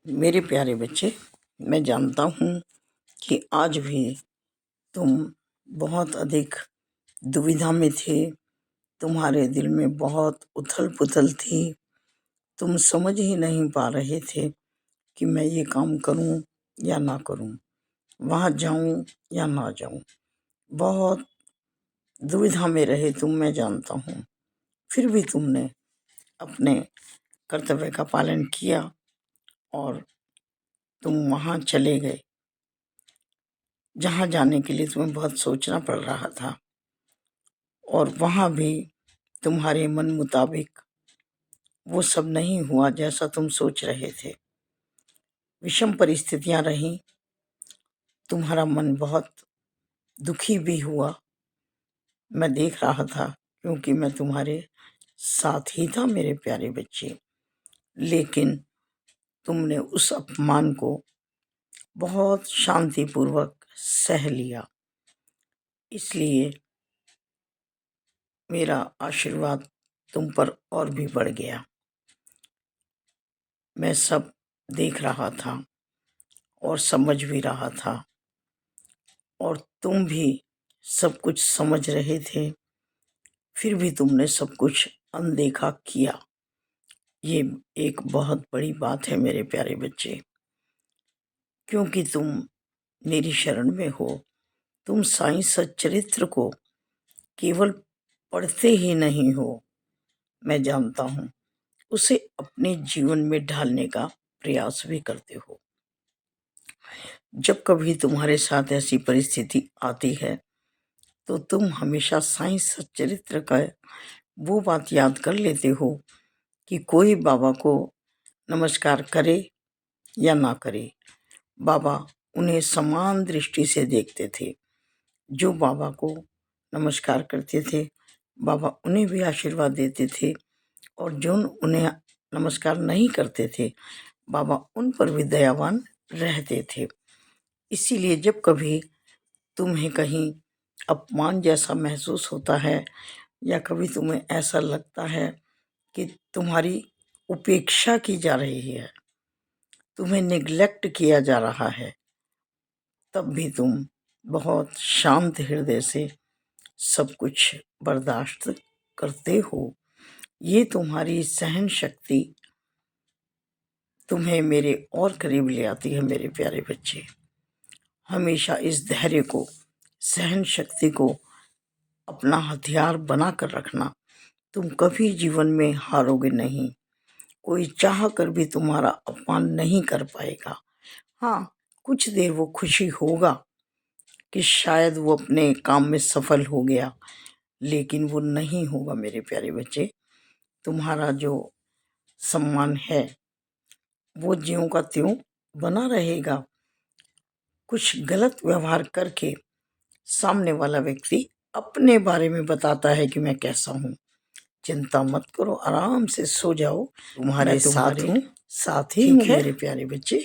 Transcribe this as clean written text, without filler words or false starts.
मेरे प्यारे बच्चे, मैं जानता हूँ कि आज भी तुम बहुत अधिक दुविधा में थे। तुम्हारे दिल में बहुत उथल-पुथल थी। तुम समझ ही नहीं पा रहे थे कि मैं ये काम करूँ या ना करूँ, वहाँ जाऊँ या ना जाऊँ। बहुत दुविधा में रहे तुम, मैं जानता हूँ। फिर भी तुमने अपने कर्तव्य का पालन किया और तुम वहाँ चले गए, जहाँ जाने के लिए तुम्हें बहुत सोचना पड़ रहा था। और वहाँ भी तुम्हारे मन मुताबिक वो सब नहीं हुआ जैसा तुम सोच रहे थे। विषम परिस्थितियाँ रहीं, तुम्हारा मन बहुत दुखी भी हुआ। मैं देख रहा था, क्योंकि मैं तुम्हारे साथ ही था मेरे प्यारे बच्चे। लेकिन तुमने उस अपमान को बहुत शांतिपूर्वक सह लिया। इसलिए मेरा आशीर्वाद तुम पर और भी बढ़ गया। मैं सब देख रहा था और समझ भी रहा था, और तुम भी सब कुछ समझ रहे थे। फिर भी तुमने सब कुछ अनदेखा किया। ये एक बहुत बड़ी बात है मेरे प्यारे बच्चे, क्योंकि तुम मेरी शरण में हो। तुम साईं सच्चरित्र को केवल पढ़ते ही नहीं हो, मैं जानता हूँ, उसे अपने जीवन में ढालने का प्रयास भी करते हो। जब कभी तुम्हारे साथ ऐसी परिस्थिति आती है तो तुम हमेशा साईं सच्चरित्र का वो बात याद कर लेते हो कि कोई बाबा को नमस्कार करे या ना करे, बाबा उन्हें समान दृष्टि से देखते थे। जो बाबा को नमस्कार करते थे, बाबा उन्हें भी आशीर्वाद देते थे, और जो उन्हें नमस्कार नहीं करते थे, बाबा उन पर भी दयावान रहते थे। इसीलिए जब कभी तुम्हें कहीं अपमान जैसा महसूस होता है, या कभी तुम्हें ऐसा लगता है कि तुम्हारी उपेक्षा की जा रही है, तुम्हें निग्लेक्ट किया जा रहा है, तब भी तुम बहुत शांत हृदय से सब कुछ बर्दाश्त करते हो। ये तुम्हारी सहन शक्ति तुम्हें मेरे और करीब ले आती है मेरे प्यारे बच्चे। हमेशा इस धैर्य को, सहन शक्ति को अपना हथियार बना कर रखना। तुम कभी जीवन में हारोगे नहीं। कोई चाह कर भी तुम्हारा अपमान नहीं कर पाएगा। हाँ, कुछ देर वो खुशी होगा कि शायद वो अपने काम में सफल हो गया, लेकिन वो नहीं होगा मेरे प्यारे बच्चे। तुम्हारा जो सम्मान है वो ज्यों का त्यों बना रहेगा। कुछ गलत व्यवहार करके सामने वाला व्यक्ति अपने बारे में बताता है कि मैं कैसा हूँ। चिंता मत करो, आराम से सो जाओ, तुम्हारे साथ हूँ, साथ ही हूँ मेरे प्यारे बच्चे।